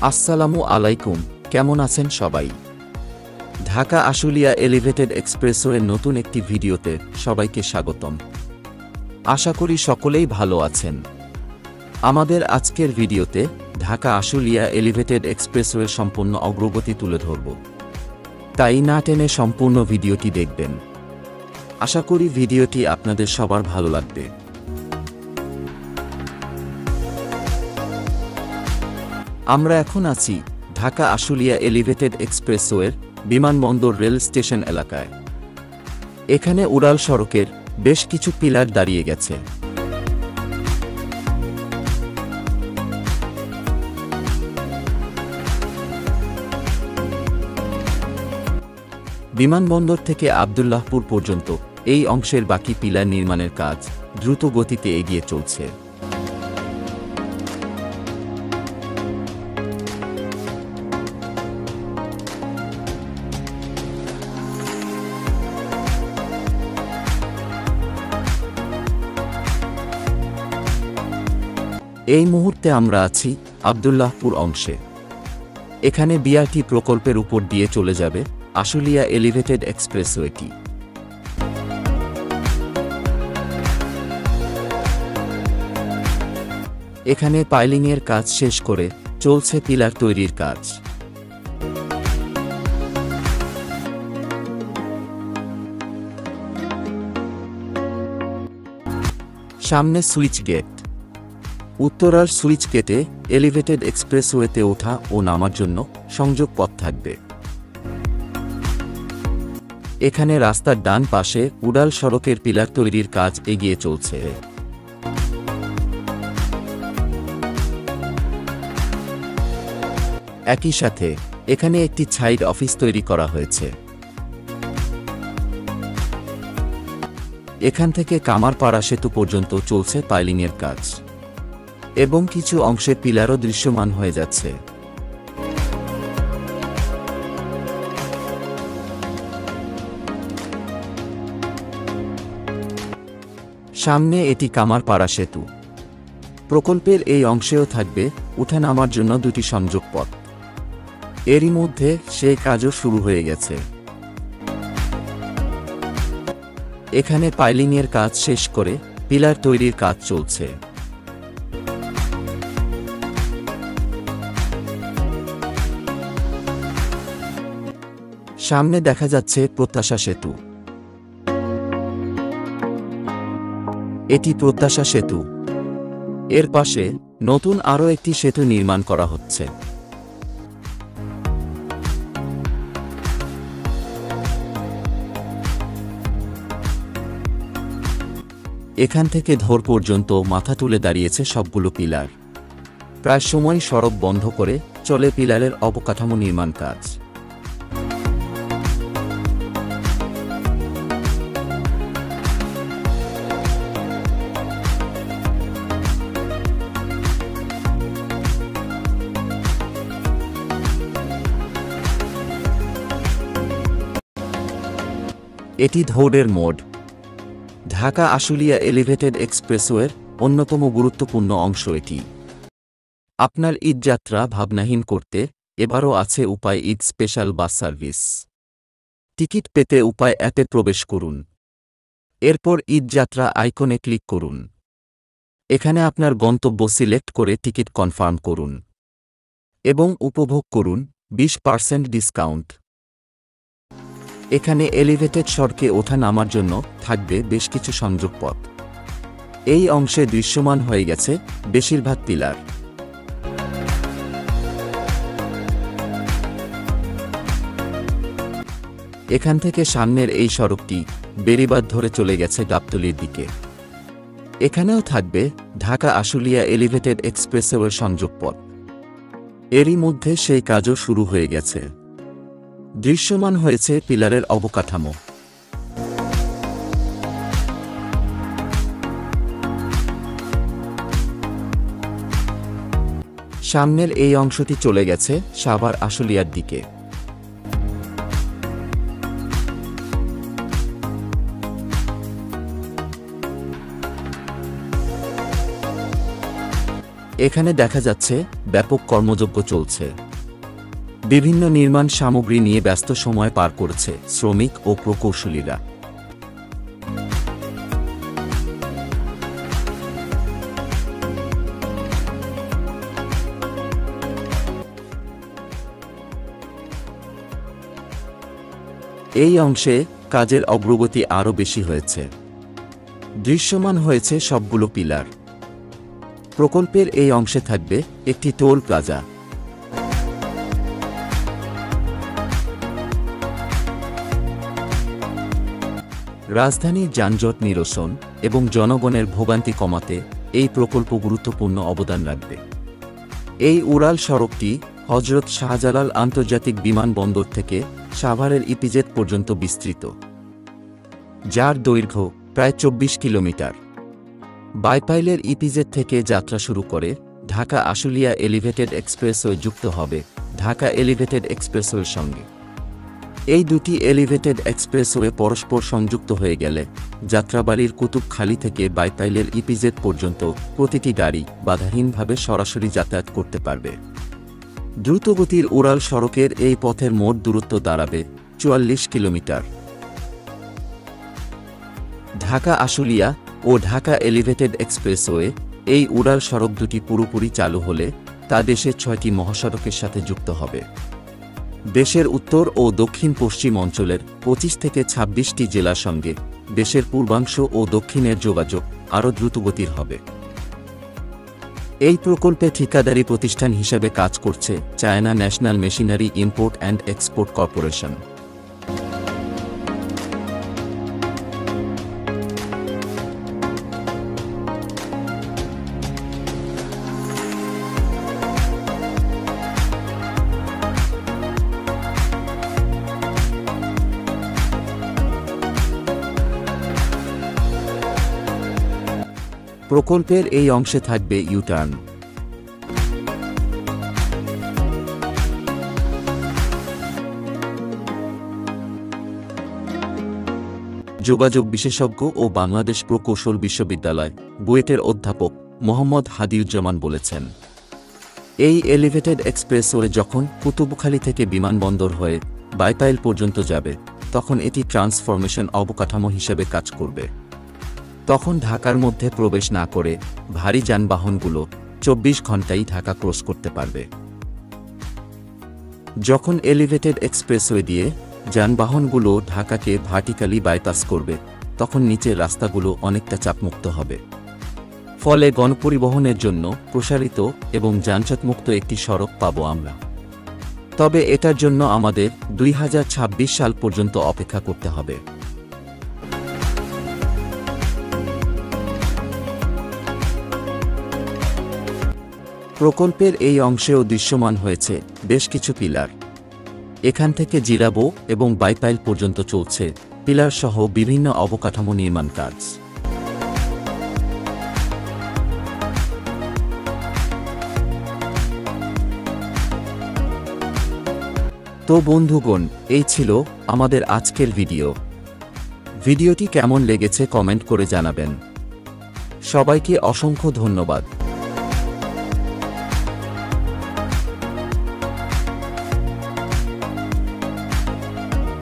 আসসালামু আলাইকুম, কেমন আছেন সবাই? ঢাকা আশুলিয়া এলিভেটেড এক্সপ্রেসওয়ের নতুন একটি ভিডিওতে সবাইকে স্বাগতম। আশা করি সকলেই ভালো আছেন। আমাদের আজকের ভিডিওতে ঢাকা আশুলিয়া এলিভেটেড এক্সপ্রেসওয়ের সম্পূর্ণ অগ্রগতি তুলে ধরব, তাই না টেনে সম্পূর্ণ ভিডিওটি দেখবেন। আশা করি ভিডিওটি আপনাদের সবার ভালো লাগবে। আমরা এখন আছি ঢাকা আশুলিয়া এলিভেটেড এক্সপ্রেসওয়ের বিমানবন্দর রেল স্টেশন এলাকায়। এখানে উড়াল সড়কের বেশ কিছু পিলার দাঁড়িয়ে গেছে। বিমানবন্দর থেকে আব্দুল্লাহপুর পর্যন্ত এই অংশের বাকি পিলার নির্মাণের কাজ দ্রুত গতিতে এগিয়ে চলছে। এই মুহূর্তে আমরা আছি আব্দুল্লাহপুর অংশে। এখানে বিআরটি প্রকল্পের উপর দিয়ে চলে যাবে আশুলিয়া এলিভেটেড এক্সপ্রেসওয়েটি। এখানে পাইলিংয়ের কাজ শেষ করে চলছে পিলার তৈরির কাজ। সামনে সুইচ গেট। উত্তরার সুইচ গেটে এলিভেটেড এক্সপ্রেসওয়েতে ওঠা ও নামার জন্য সংযোগ পথ থাকবে। এখানে রাস্তার ডান পাশে উড়াল সড়কের পিলার তৈরির কাজ এগিয়ে চলছে। একই সাথে এখানে একটি সাইড অফিস তৈরি করা হয়েছে। এখান থেকে কামারপাড়া সেতু পর্যন্ত চলছে পাইলিংয়ের কাজ এবং কিছু অংশে পিলারও দৃশ্যমান হয়ে যাচ্ছে। সামনে এটি কামারপাড়া সেতু। প্রকল্পের এই অংশেও থাকবে উঠা-নামার জন্য দুটি সংযোগ পথ। এরই মধ্যে সেই কাজও শুরু হয়ে গেছে। এখানে পাইলিংয়ের কাজ শেষ করে পিলার তৈরির কাজ চলছে। সামনে দেখা যাচ্ছে প্রত্যাশা সেতু। এটি প্রত্যাশা সেতু। এর পাশে নতুন আরও একটি সেতু নির্মাণ করা হচ্ছে। এখান থেকে ধর পর্যন্ত মাথা তুলে দাঁড়িয়েছে সবগুলো পিলার। প্রায় সময় সড়ক বন্ধ করে চলে পিলারের অবকাঠামো নির্মাণ কাজ। এটি ধৌড়ের মোড়। ঢাকা আশুলিয়া এলিভেটেড এক্সপ্রেসওয়ের অন্যতম গুরুত্বপূর্ণ অংশ এটি। আপনার ঈদ যাত্রা ভাবনাহীন করতে এবারও আছে উপায় Eid special bus service. Ticket পেতে উপায় অ্যাপে প্রবেশ করুন। এরপর ঈদ যাত্রা আইকনে ক্লিক করুন। এখানে আপনার গন্তব্য সিলেক্ট করে টিকিট কনফার্ম করুন এবং উপভোগ করুন 20% ডিসকাউন্ট। এখানে এলিভেটেড সড়কে ওঠা-নামার জন্য থাকবে বেশ কিছু সংযোগ পথ। এই অংশে দৃশ্যমান হয়ে গেছে বেশিরভাগ পিলার। এখান থেকে সামনের এই সড়কটি বেড়িবাঁধ ধরে চলে গেছে গাবতলীর দিকে। এখানেও থাকবে ঢাকা আশুলিয়া এলিভেটেড এক্সপ্রেসওয়ের সংযোগ পথ। এরই মধ্যে সেই কাজও শুরু হয়ে গেছে। দৃশ্যমান হয়েছে পিলারের অবকাঠামো। সামনের এই অংশটি চলে গেছে সাভার আশুলিয়ার দিকে। এখানে দেখা যাচ্ছে ব্যাপক কর্মযজ্ঞ চলছে। বিভিন্ন নির্মাণ সামগ্রী নিয়ে ব্যস্ত সময় পার করেছে শ্রমিক ও প্রকৌশলীরা। এই অংশে কাজের অগ্রগতি আরও বেশি হয়েছে। দৃশ্যমান হয়েছে সবগুলো পিলার। প্রকল্পের এই অংশে থাকবে একটি টোল প্লাজা। রাজধানীর যানজট নিরসন এবং জনগণের ভোগান্তি কমাতে এই প্রকল্প গুরুত্বপূর্ণ অবদান রাখবে। এই উড়াল সড়কটি হজরত শাহজালাল আন্তর্জাতিক বিমানবন্দর থেকে সাভারের ইপিজেড পর্যন্ত বিস্তৃত, যার দৈর্ঘ্য প্রায় 24 কিলোমিটার। বাইপাইলের ইপিজেড থেকে যাত্রা শুরু করে ঢাকা আশুলিয়া এলিভেটেড এক্সপ্রেসওয়ে যুক্ত হবে ঢাকা এলিভেটেড এক্সপ্রেসওয়ের সঙ্গে। এই দুটি এলিভেটেড এক্সপ্রেসওয়ে পরস্পর সংযুক্ত হয়ে গেলে যাত্রাবাড়ির কুতুবখালী থেকে বাইপাইলের ইপিজেড পর্যন্ত প্রতিটি গাড়ি বাধাহীনভাবে সরাসরি যাতায়াত করতে পারবে। দ্রুতগতির উড়াল সড়কের এই পথের মোট দূরত্ব দাঁড়াবে 44 কিলোমিটার। ঢাকা আশুলিয়া ও ঢাকা এলিভেটেড এক্সপ্রেসওয়ে এই উড়াল সড়ক দুটি পুরোপুরি চালু হলে তা দেশের 6টি মহাসড়কের সাথে যুক্ত হবে। দেশের উত্তর ও দক্ষিণ পশ্চিম অঞ্চলের 25 থেকে 26টি জেলার সঙ্গে দেশের পূর্বাংশ ও দক্ষিণের যোগাযোগ আরও দ্রুতগতির হবে। এই প্রকল্পে ঠিকাদারি প্রতিষ্ঠান হিসেবে কাজ করছে China national machinery import and export corporation. প্রকল্পের এই অংশে থাকবে ইউটার্ন। যোগাযোগ বিশেষজ্ঞ ও বাংলাদেশ প্রকৌশল বিশ্ববিদ্যালয় বুয়েটের অধ্যাপক মোহাম্মদ হাদিউজ্জামান বলেছেন, এই এলিভেটেড এক্সপ্রেসওয়ে যখন কুতুবখালী থেকে বিমানবন্দর হয়ে বাইপাইল পর্যন্ত যাবে তখন এটি ট্রান্সফরমেশন অবকাঠামো হিসেবে কাজ করবে। তখন ঢাকার মধ্যে প্রবেশ না করে ভারী যানবাহনগুলো 24 ঘন্টাই ঢাকা ক্রস করতে পারবে। যখন এলিভেটেড এক্সপ্রেসওয়ে দিয়ে যানবাহনগুলো ঢাকাকে ভার্টিক্যালি বাইপাস করবে তখন নিচের রাস্তাগুলো অনেকটা চাপমুক্ত হবে। ফলে গণপরিবহনের জন্য প্রসারিত এবং যানজটমুক্ত একটি সড়ক পাব আমরা। তবে এটার জন্য আমাদের 2026 সাল পর্যন্ত অপেক্ষা করতে হবে। প্রকল্পের এই অংশেও দৃশ্যমান হয়েছে বেশ কিছু পিলার। এখান থেকে জিরাবো এবং বাইপাইল পর্যন্ত চলছে পিলার সহ বিভিন্ন অবকাঠামো নির্মাণ কাজ। তো বন্ধুগণ, এই ছিল আমাদের আজকের ভিডিওটি কেমন লেগেছে কমেন্ট করে জানাবেন। সবাইকে অসংখ্য ধন্যবাদ।